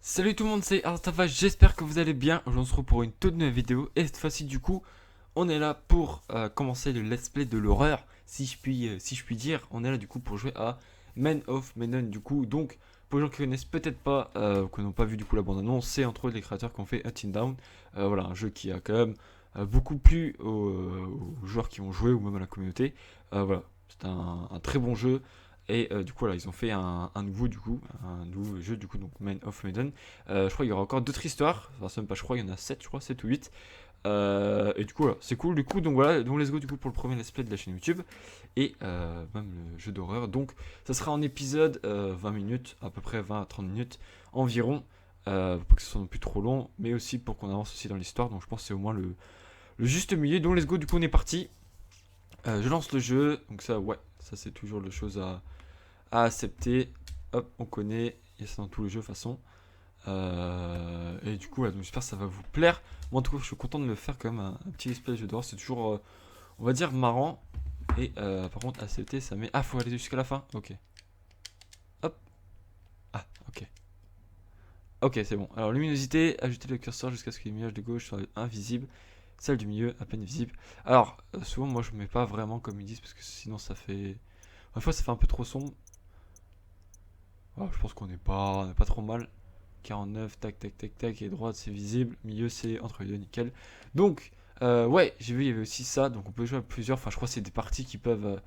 Salut tout le monde, c'est Artafa, j'espère que vous allez bien. Aujourd'hui on se retrouve pour une toute nouvelle vidéo. Et cette fois-ci du coup, on est là pour commencer le let's play de l'horreur. Si je puis dire, on est là du coup pour jouer à Man of Medan du coup. Donc, pour les gens qui connaissent peut-être pas, qui n'ont pas vu du coup la bande-annonce, c'est entre autres les créateurs qui ont fait Until Dawn. Voilà, un jeu qui a quand même beaucoup plu aux joueurs qui ont joué ou même à la communauté. Voilà, c'est un très bon jeu. Et du coup, voilà, ils ont fait un nouveau jeu, du coup, donc Man of Medan. Je crois qu'il y aura encore d'autres histoires. Enfin, c'est même pas, je crois, il y en a 7 je crois, 7 ou 8. Et du coup, voilà, c'est cool. Du coup, donc voilà, donc let's go du coup pour le premier let's play de la chaîne YouTube. Et même le jeu d'horreur. Donc, ça sera en épisode 20 minutes, à peu près 20 à 30 minutes environ. Pour que ce soit non plus trop long, mais aussi pour qu'on avance aussi dans l'histoire. Donc, je pense que c'est au moins le juste milieu. Donc, let's go, du coup, on est parti. Je lance le jeu. Donc, ça, ouais, ça c'est toujours le chose à accepter. Hop, on connaît. Il y a ça dans tous les jeux de toute façon. Et du coup, voilà, donc j'espère que ça va vous plaire. Moi, en tout cas, je suis content de me faire quand même un petit display de jeu d'horreur. C'est toujours, on va dire, marrant. Et par contre, accepter, ça met. Ah, faut aller jusqu'à la fin. Ok. Hop. Ah, ok. Ok, c'est bon. Alors, luminosité, ajouter le curseur jusqu'à ce que l'image de gauche soit invisible. Celle du milieu, à peine visible. Alors, souvent, moi, je mets pas vraiment comme ils disent parce que sinon, ça fait. Parfois, ça fait un peu trop sombre. Alors, je pense on est pas trop mal. 49, tac, tac, tac, tac, et droite c'est visible, milieu c'est entre les deux, nickel. Donc, ouais, j'ai vu, il y avait aussi ça, donc on peut jouer à plusieurs, enfin je crois que c'est des parties qui peuvent,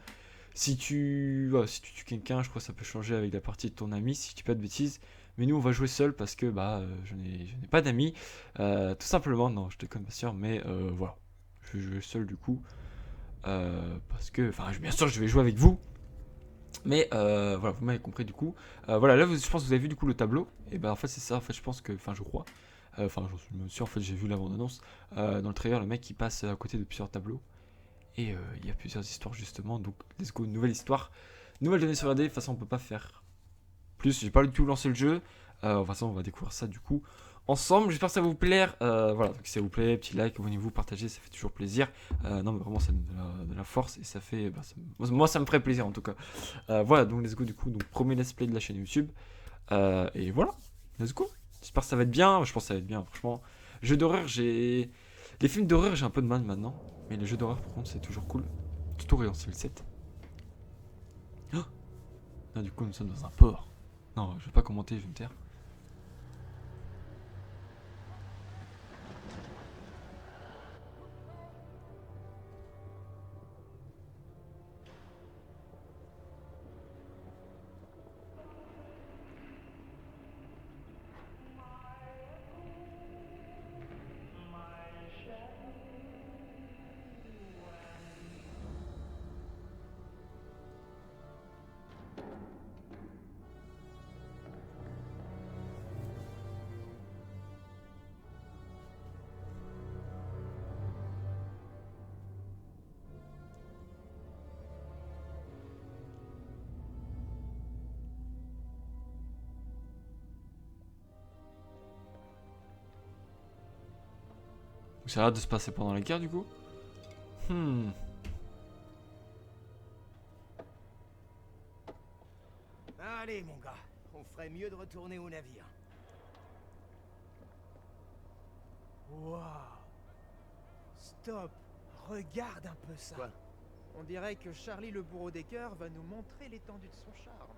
si tu tues quelqu'un, je crois que ça peut changer avec la partie de ton ami, si je dis pas de bêtises. Mais nous on va jouer seul parce que bah je n'ai pas d'amis, tout simplement, non je te connais pas sûr, mais voilà, je vais jouer seul du coup, parce que, enfin bien sûr je vais jouer avec vous, mais voilà, vous m'avez compris du coup. Voilà, là je pense que vous avez vu du coup le tableau. Et ben en fait c'est ça, en fait je pense que, enfin je crois. Enfin j'en suis même sûr, en fait j'ai vu la bande-annonce. Dans le trailer, le mec il passe à côté de plusieurs tableaux. Et il y a plusieurs histoires justement. Donc let's go, nouvelle histoire. Nouvelle donnée sur la D, de toute façon on peut pas faire plus. J'ai pas du tout lancé le jeu. De toute façon on va découvrir ça du coup ensemble. J'espère que ça va vous plaire. Voilà, donc si ça vous plaît, petit like, abonnez-vous, partagez, ça fait toujours plaisir. Non mais vraiment ça donne de la force et ça fait. Bah, moi ça me ferait plaisir en tout cas. Voilà, donc let's go du coup, donc premier let's play de la chaîne YouTube. Et voilà, let's go. J'espère que ça va être bien, je pense que ça va être bien, franchement. Jeux d'horreur, j'ai. Les films d'horreur, j'ai un peu de mal maintenant. Mais les jeux d'horreur, par contre, c'est toujours cool. Surtout Resident le 7. Oh là, du coup, nous sommes dans un port. Non, je vais pas commenter, je vais me taire. Donc ça a l'air de se passer pendant la guerre, du coup. Hmm. Allez, mon gars, on ferait mieux de retourner au navire. Waouh! Stop! Regarde un peu ça. Quoi? On dirait que Charlie le bourreau des cœurs va nous montrer l'étendue de son charme.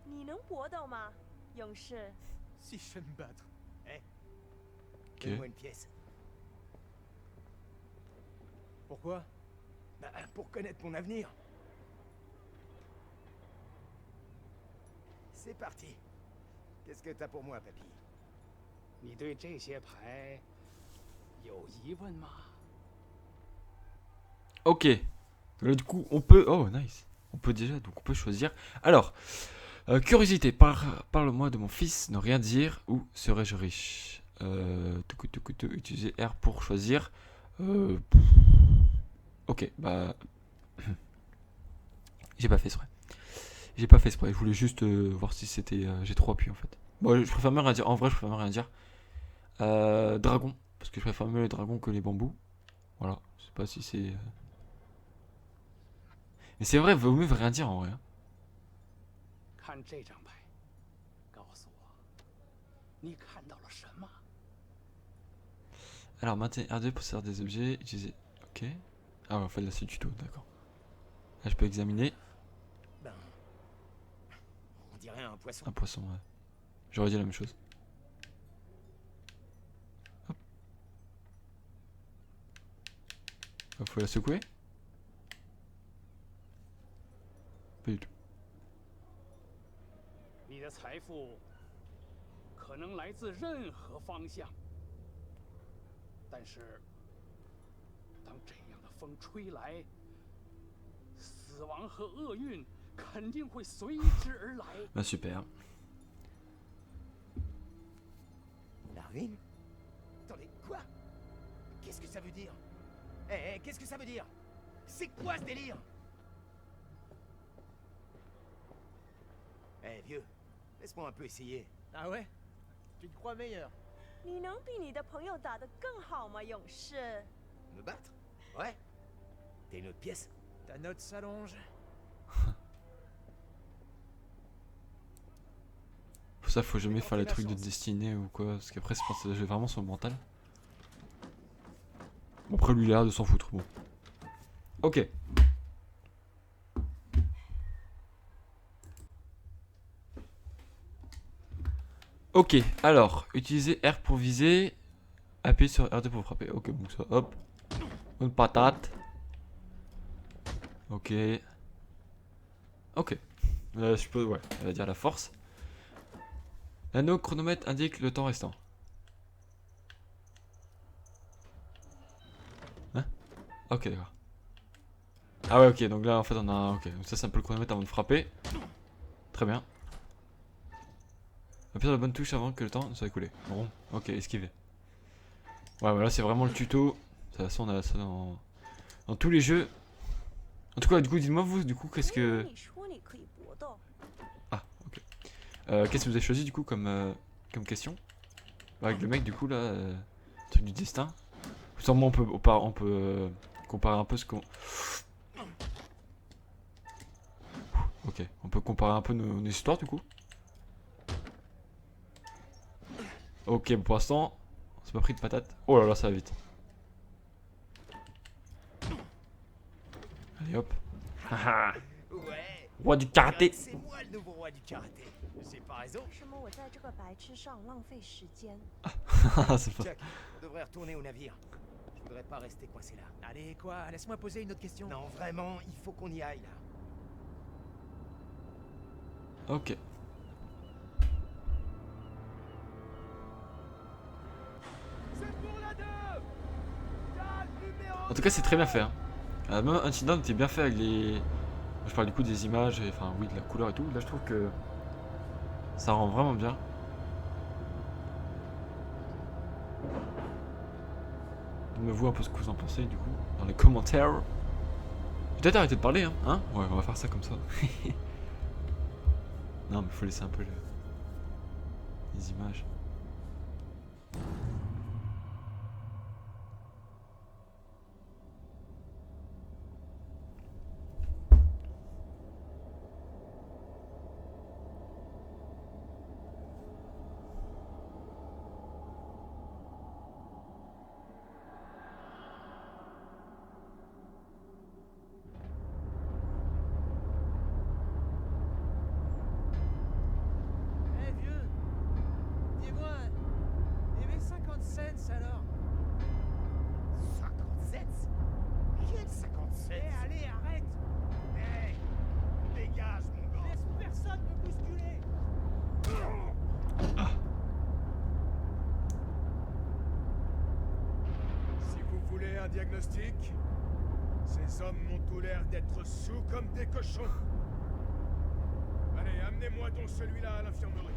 你能搏斗吗，勇士？ Si je sais me battre. Eh, Ok. donne-moi une pièce. Pourquoi? Bah, pour connaître mon avenir. C'est parti. Qu'est-ce que t'as pour moi, papy? 你对这些牌有疑问吗？ Ok. Donc là, du coup, on peut. Oh, nice. On peut déjà, donc on peut choisir. Alors, curiosité, parle-moi de mon fils, ne rien dire, ou serais-je riche? Utiliser R pour choisir. Pff, ok, bah. J'ai pas fait exprès. J'ai pas fait exprès, je voulais juste voir si c'était. J'ai trop appuyé en fait. Bon, je préfère même rien dire. En vrai, je préfère même rien dire. Dragon, parce que je préfère mieux les dragons que les bambous. Voilà, je sais pas si c'est. Mais c'est vrai, vaut mieux rien dire en vrai. 看这张牌，告诉我，你看到了什么？ Alors, maintenez R2 pour sortir des objets. Utiliser. Ok. Ah, ouais, en fait, là, c'est le tuto, d'accord. Là, je peux examiner. Ben... On dirait un poisson. Un poisson, ouais. J'aurais dit la même chose. Hop. Faut la secouer? Pas du tout. 你的财富可能来自任何方向，但是当这样的风吹来，死亡和厄运肯定会随之而来。 Bah, super. La ruine? Attendez, quoi? Qu'est-ce que ça veut dire? Eh, qu'est-ce que ça veut dire? C'est quoi ce délire? Eh, vieux, laisse-moi un peu essayer. Ah ouais? Tu te crois meilleur? 你能比你的朋友打得更好吗，勇士？ Me battre? Ouais. T'as une autre pièce? Ta note s'allonge. Pour ça, faut jamais faire les trucs de destinée ou quoi. Parce qu'après, je pense que ça joue vraiment sur le mental. Bon, après, lui, il a l'air de s'en foutre. Bon. Ok. Ok, alors, utilisez R pour viser, appuyez sur R2 pour frapper. Ok, bon ça, hop. Une patate. Ok. Ok. Je peux, ouais, elle va dire la force. L'anneau chronomètre indique le temps restant. Hein? Ok, d'accord. Ah ouais, ok, donc là en fait on a... Ok, donc ça c'est un peu le chronomètre avant de frapper. Très bien. Appuie sur la bonne touche avant que le temps ne soit écoulé. Bon, ok, esquiver. Ouais, voilà, c'est vraiment le tuto. De toute façon, on a ça dans tous les jeux. En tout cas, du coup, dites-moi vous, du coup, qu'est-ce que... 你说你可以搏斗， Ah, ok. Qu'est-ce que vous avez choisi, du coup, comme question? Avec le mec, du coup, là, truc du destin. Sûrement, on peut comparer un peu ce qu'on... Ok, on peut comparer un peu nos histoires, du coup. Ok, bon, pour l'instant, on s'est pas pris de patate. Oh là là, ça va vite. Allez hop. Haha. Ouais. Roi du karaté. C'est moi le nouveau roi du karaté. J'ai pas raison. 为什么我在这个白痴上浪费时间？ C'est pas... Jack, on devrait retourner au navire. Je voudrais pas rester coincé là. Allez, quoi? Laisse-moi poser une autre question. Non, vraiment, il faut qu'on y aille là. Ok. En tout cas, c'est très bien fait. Hein. Même Incident était bien fait avec les... Je parle du coup des images, et, enfin oui, de la couleur et tout. Là, je trouve que ça rend vraiment bien. Dites-moi un peu ce que vous en pensez du coup dans les commentaires. Peut-être arrêter de parler, hein, ouais, on va faire ça comme ça. Non, mais faut laisser un peu les images. Eh vieux, dis-moi, et mes 50 cents alors? 57? Quel 57? Eh allez, arrête! Hey, dégage mon gars. Laisse personne me bousculer! Si vous voulez un diagnostic, ces hommes m'ont tout l'air d'être sous comme des cochons. Allez, amenez-moi donc celui-là à l'infirmerie.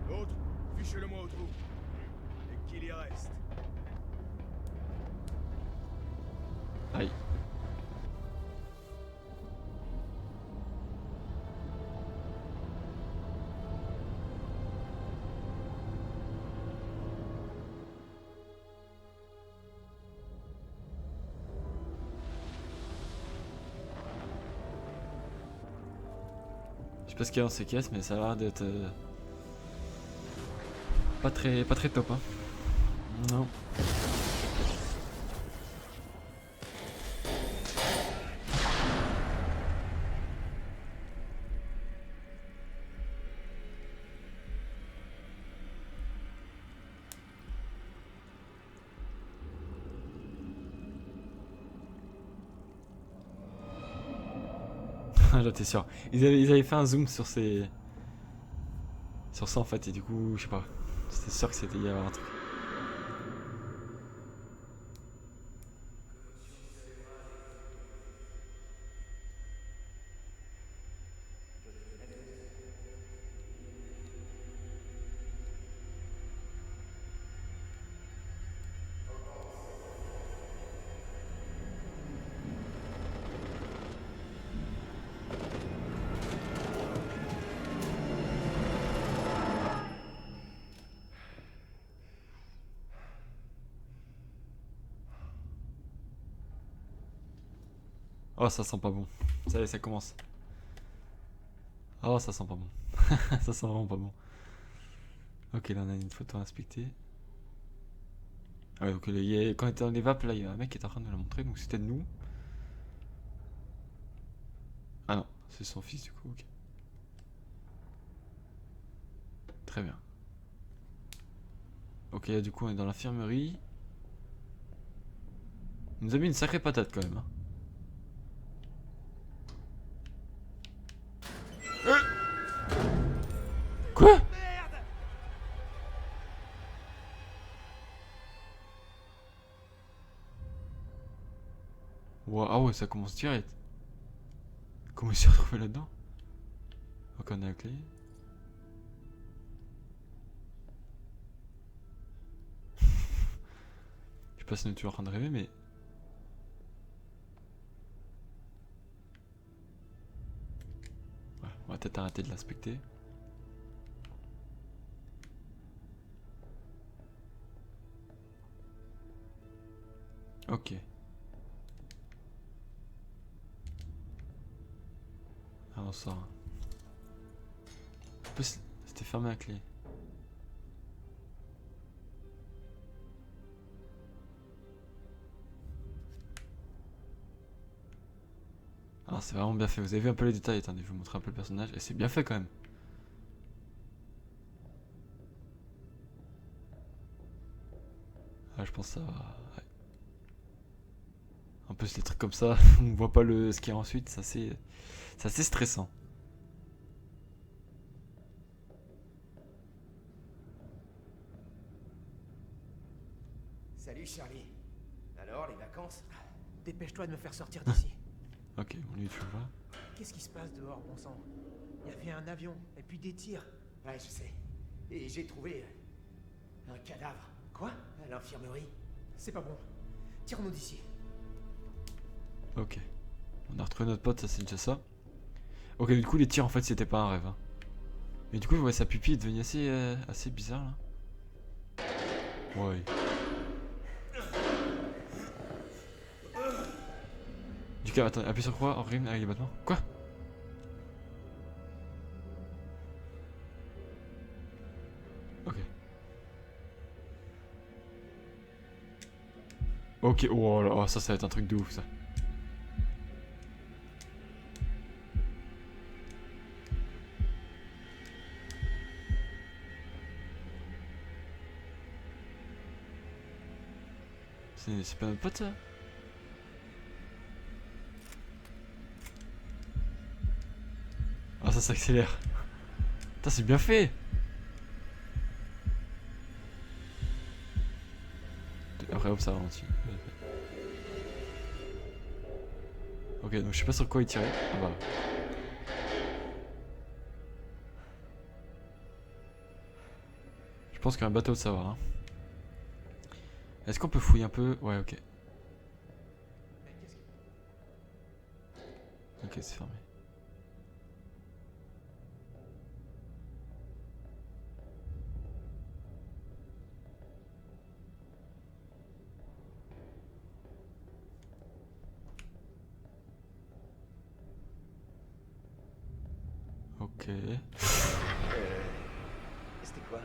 L'autre, fichez-le-moi au trou. Et qu'il y reste. Aïe. Je sais pas ce qu'il y a dans ces caisses, mais ça a l'air d'être pas très top, hein. Non. Là t'es sûr. Ils avaient fait un zoom sur ces... Sur ça en fait et du coup je sais pas. C'était sûr que c'était y avoir un truc. Oh ça sent pas bon. Ça y est, ça commence. Oh ça sent pas bon. Ça sent vraiment pas bon. Ok là on a une photo à inspecter. Ah ouais donc quand on était dans les vapes là il y a un mec qui est en train de nous la montrer donc c'était de nous. Ah non, c'est son fils du coup, ok. Très bien. Ok là du coup on est dans l'infirmerie. Il nous a mis une sacrée patate quand même hein. Quoi? Wow, ah ouais, ça commence direct. Comment il s'est retrouvé là-dedans? Ok, on a la clé. Je sais pas si tu es en train de rêver, mais. Ouais, on va peut-être arrêter de l'inspecter. Ok. Ah, on sort. En plus, c'était fermé à clé. Ah, c'est vraiment bien fait. Vous avez vu un peu les détails. Attendez, je vais vous montrer un peu le personnage. Et c'est bien fait quand même. Ah, je pense que ça va. Ouais. En plus, les trucs comme ça, on voit pas ce qu'il y a ensuite. C'est assez stressant. Salut Charlie. Alors, les vacances? Dépêche-toi de me faire sortir d'ici. Ok, on lui toujours là. Qu'est-ce qui se passe dehors, bon sang? Il y avait un avion, et puis des tirs. Ouais, je sais. Et j'ai trouvé un cadavre. Quoi? À l'infirmerie. C'est pas bon. Tire-nous d'ici. Ok. On a retrouvé notre pote, ça c'est déjà ça. Ok, du coup, les tirs en fait c'était pas un rêve. Hein. Mais du coup, ouais, sa pupille est devenue assez bizarre là. Ouais. Du coup, attends, appuie sur quoi en rime avec les battements? Quoi? Ok. Ok, oh là, oh, ça va être un truc de ouf ça. C'est pas notre pote ça? Ah ça s'accélère. Putain c'est bien fait. Après hop ça ralentit. Ok donc je sais pas sur quoi il tirait. Ah bah. Je pense qu'un bateau ça va hein. Est-ce qu'on peut fouiller un peu? Ouais ok. Ok c'est fermé. Ok. C'était quoi?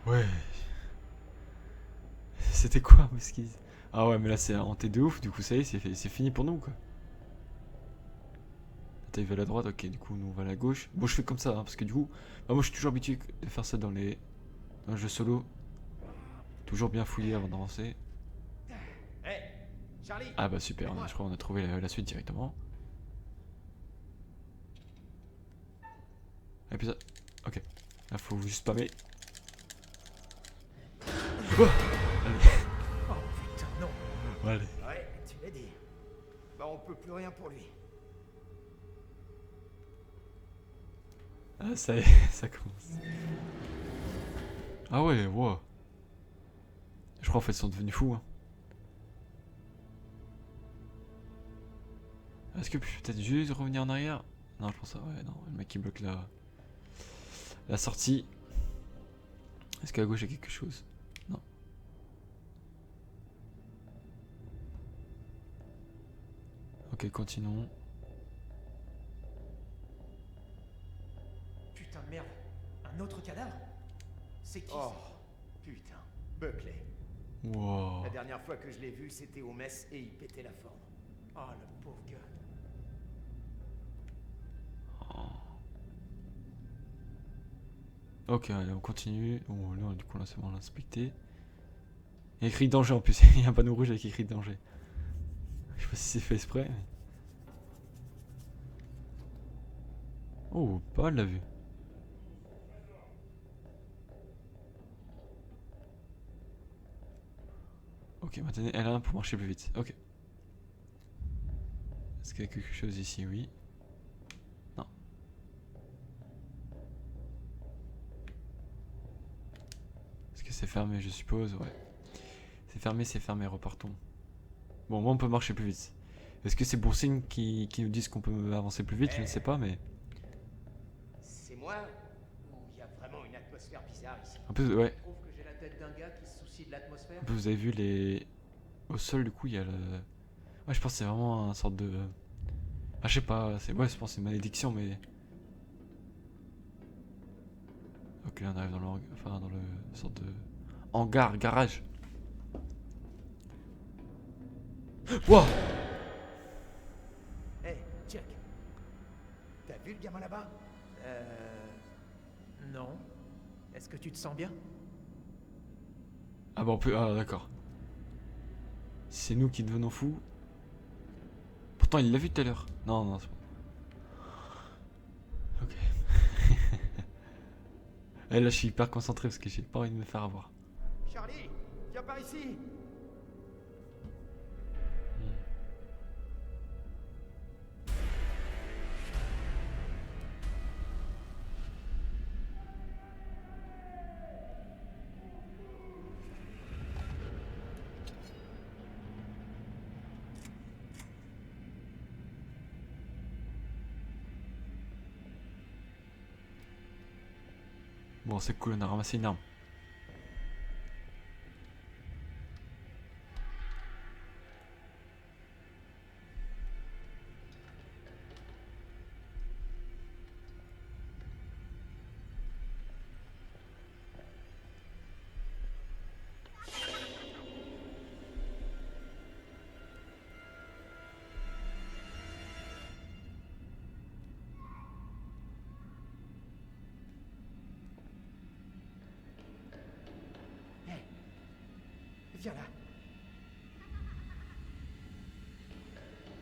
Ouais. C'était quoi, Moskiz? Ah ouais, mais là c'est hanté de ouf, du coup ça y est, c'est fini pour nous quoi. Attends, il va à la droite, ok, du coup nous on va à la gauche. Bon, je fais comme ça, hein, parce que du coup, bah, moi je suis toujours habitué de faire ça dans les jeux solo. Toujours bien fouiller avant d'avancer. Hé, Charlie. Ah bah super, je crois qu'on a trouvé la suite directement. Et puis ça, ok. Là faut juste spammer. Oh Oh putain, non. allez. Ouais, tu l'as dit. Bah, on peut plus rien pour lui. Ah ça y est, ça commence. Ah ouais, wow. Je crois en fait ils sont devenus fous. Hein. Est-ce que peut-être juste revenir en arrière? Non, je pense ça, ouais, non. Le mec qui bloque la sortie. Est-ce qu'à gauche il y a quelque chose? Non. Ok, continuons. Putain de merde. Un autre cadavre? C'est qui Oh, putain. Buckley. Wow. La dernière fois que je l'ai vu, c'était au mess et il pétait la forme. Oh, le pauvre gars. Ok, allez, on continue. Oh, là, du coup, là, c'est bon, on l'a inspecté. Il y a écrit danger en plus. Il y a un panneau rouge avec écrit danger. Je sais pas si c'est fait exprès. Mais... Oh, pas mal la vue. Ok, maintenant elle a un pour marcher plus vite. Ok. Est-ce qu'il y a quelque chose ici? Oui. Non. Est-ce que c'est fermé, je suppose? Ouais. C'est fermé, repartons. Bon, moi on peut marcher plus vite. Est-ce que c'est bon signe qui nous disent qu'on peut avancer plus vite? Je ne sais pas, mais... C'est moi ou il y a vraiment une atmosphère bizarre ici? Un peu, ouais. Je trouve que j'ai la tête d'un gars qui se soucie de l'atmosphère. Un peu, vous avez vu les... Au sol, du coup, il y a le... Ouais, je pense que c'est vraiment un sorte de... Ah, je sais pas, c'est... Ouais, je pense que c'est une malédiction, mais... Ok, là on arrive dans le... Enfin, dans le... sorte de... Hangar, garage. Wouah. Hé, Chuck. T'as vu le gamin là-bas? Non. Est-ce que tu te sens bien? Ah bah on peut... Ah d'accord. C'est nous qui devenons fous. Pourtant il l'a vu tout à l'heure. Non, non, c'est bon. Ok. Et là je suis hyper concentré parce que j'ai pas envie de me faire avoir. Charlie, viens par ici. Bon c'est cool, on a ramassé une arme. Viens là.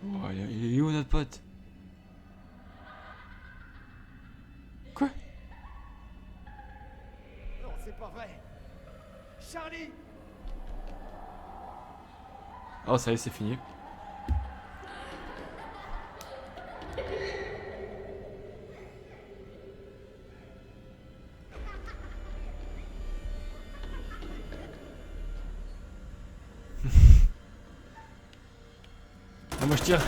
Oh, il est où notre pote? Quoi? Non, c'est pas vrai. Charlie. Oh ça y est, c'est fini. Ah moi je tire.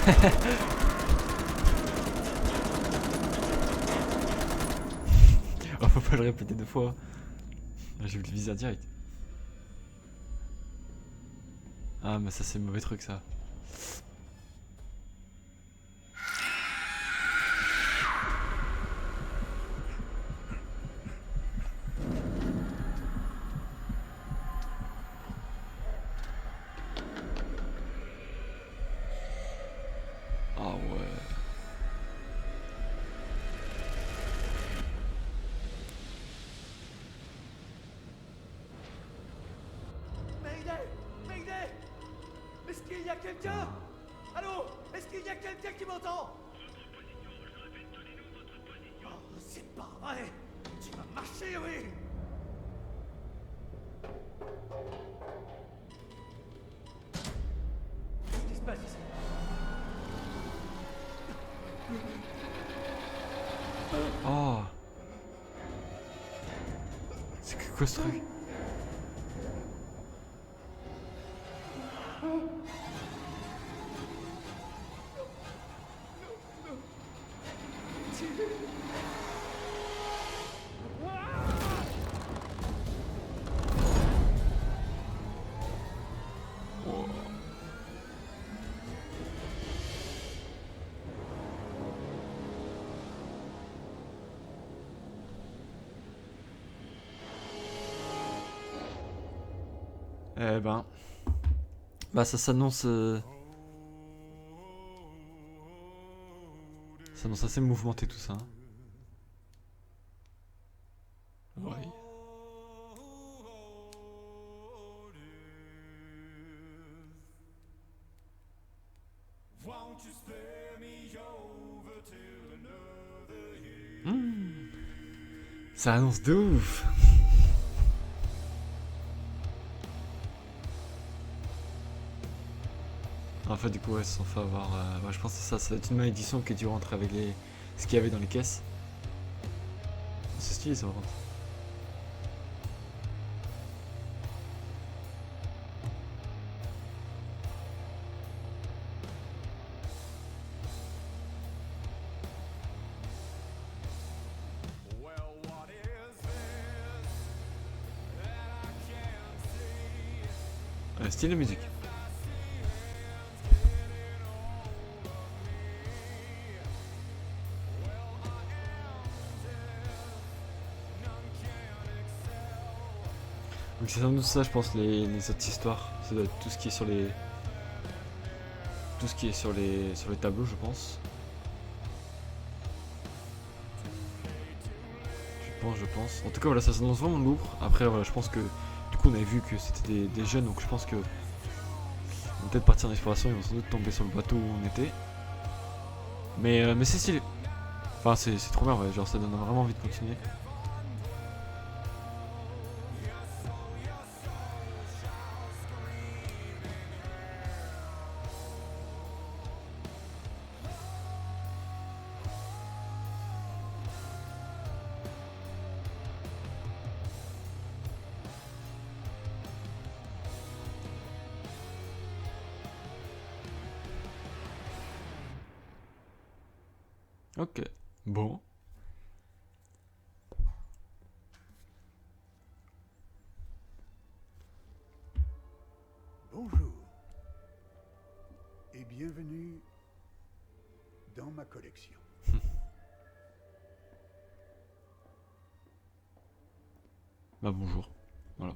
Oh faut pas le répéter deux fois. J'ai vu le viseur direct. Ah mais ça c'est mauvais truc ça. quelqu'un? Allô? Est-ce qu'il y a quelqu'un qui m'entend? Oh, c'est pas vrai! Tu vas marcher, oui! Qu'est-ce qui se passe ici? Oh. C'est que quoi ce truc? Oh. Eh ben, bah ça s'annonce, ça s'annonce assez mouvementé tout ça. Hein. Ouais. Ça annonce de ouf. En fait, du coup, ouais, ils se sont fait avoir. Ouais, je pense que ça va être une malédiction qui a dû rentrer avec ce qu'il y avait dans les caisses. C'est stylé ça, par contre. Ouais, style de musique. Donc c'est sans doute ça, je pense, les autres histoires. Ça doit être tout ce qui est sur les... Tout ce qui est sur les tableaux, je pense. Je pense. En tout cas, voilà, ça s'annonce vraiment lourd. Après, voilà, je pense que... Du coup, on avait vu que c'était des jeunes, donc je pense que... Ils vont peut-être partir en exploration, ils vont sans doute tomber sur le bateau où on était. Mais c'est stylé. Enfin, c'est trop bien, ouais. Genre, ça donne vraiment envie de continuer. Ok, bon. Bonjour et bienvenue dans ma collection. Bah bonjour, voilà.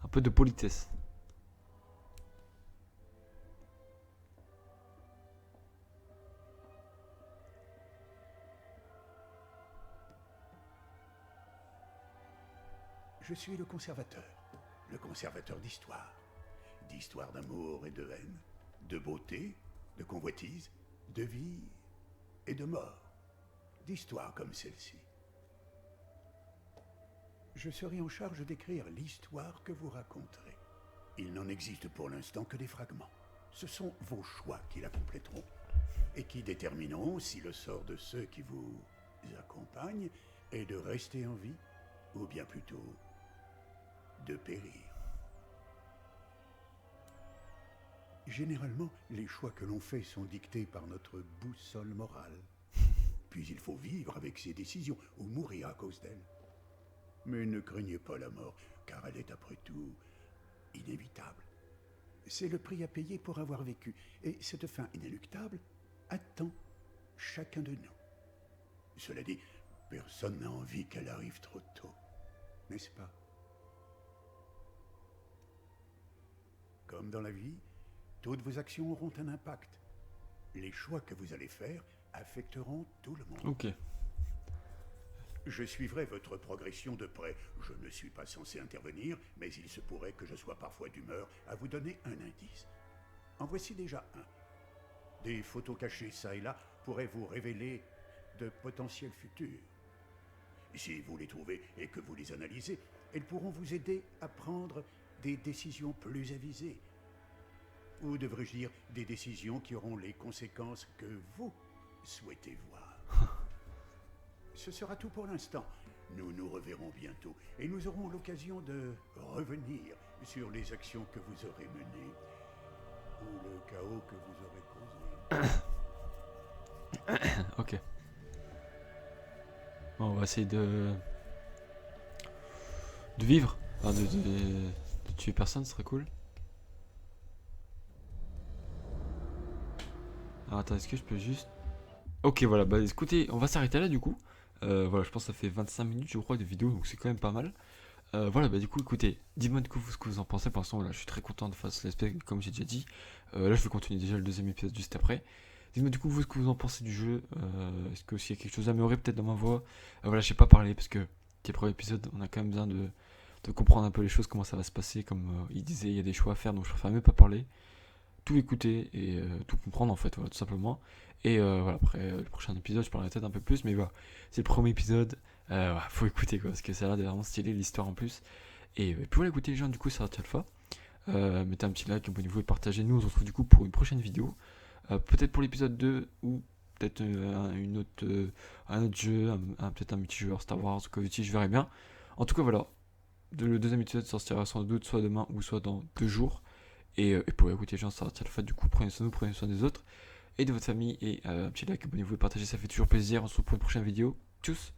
Un peu de politesse. Je suis le conservateur d'histoire. D'histoire d'amour et de haine, de beauté, de convoitise, de vie et de mort. D'histoires comme celle-ci. Je serai en charge d'écrire l'histoire que vous raconterez. Il n'en existe pour l'instant que des fragments. Ce sont vos choix qui la compléteront et qui détermineront si le sort de ceux qui vous accompagnent est de rester en vie ou bien plutôt de périr. Généralement, les choix que l'on fait sont dictés par notre boussole morale. Puis il faut vivre avec ses décisions ou mourir à cause d'elles. Mais ne craignez pas la mort, car elle est après tout inévitable. C'est le prix à payer pour avoir vécu, et cette fin inéluctable attend chacun de nous. Cela dit, personne n'a envie qu'elle arrive trop tôt, n'est-ce pas? Comme dans la vie, toutes vos actions auront un impact. Les choix que vous allez faire affecteront tout le monde. Ok. Je suivrai votre progression de près. Je ne suis pas censé intervenir, mais il se pourrait que je sois parfois d'humeur à vous donner un indice. En voici déjà un. Des photos cachées ça et là pourraient vous révéler de potentiels futurs. Si vous les trouvez et que vous les analysez, elles pourront vous aider à prendre des décisions plus avisées. Ou devrais-je dire, des décisions qui auront les conséquences que vous souhaitez voir. Ce sera tout pour l'instant. Nous nous reverrons bientôt et nous aurons l'occasion de revenir sur les actions que vous aurez menées ou le chaos que vous aurez causé. Ok. Bon, on va essayer de vivre, enfin, de tuer personne, ce serait cool. Alors attends, est-ce que je peux juste... Ok, voilà, bah écoutez, on va s'arrêter là du coup. Voilà, je pense que ça fait 25 minutes je crois de vidéo, donc c'est quand même pas mal. Voilà, bah du coup écoutez, dites-moi du coup ce que vous en pensez. Pour l'instant, voilà, je suis très content de faire ce let's play comme j'ai déjà dit. Là je vais continuer déjà le deuxième épisode juste après. Dites-moi du coup vous ce que vous en pensez du jeu. Est-ce que s'il y a quelque chose à améliorer peut-être dans ma voix. Voilà, je sais pas parler parce que le premier épisode on a quand même besoin de comprendre un peu les choses, comment ça va se passer. Comme il disait, il y a des choix à faire, donc je préfère mieux pas parler. Tout écouter et tout comprendre en fait, voilà, tout simplement. Et voilà, après le prochain épisode je parlerai peut-être un peu plus, mais voilà, c'est le premier épisode, voilà, faut écouter quoi, parce que ça a l'air de vraiment stylé l'histoire en plus. Et puis voilà, écoutez les gens, du coup c'est Arty Alpha, mettez un petit like, abonnez-vous et partagez. Nous on se retrouve du coup pour une prochaine vidéo, peut-être pour l'épisode 2 ou peut-être un autre jeu, peut-être un multijoueur Star Wars ou Call of Duty, je verrai bien. En tout cas voilà, le deuxième épisode sortira sans doute soit demain ou soit dans 2 jours. Et pour écouter les gens, ça va fait du coup, prenez soin de nous, prenez soin des autres et de votre famille. Et un petit like, abonnez-vous et partagez, ça fait toujours plaisir. On se retrouve pour une prochaine vidéo. Tchuss!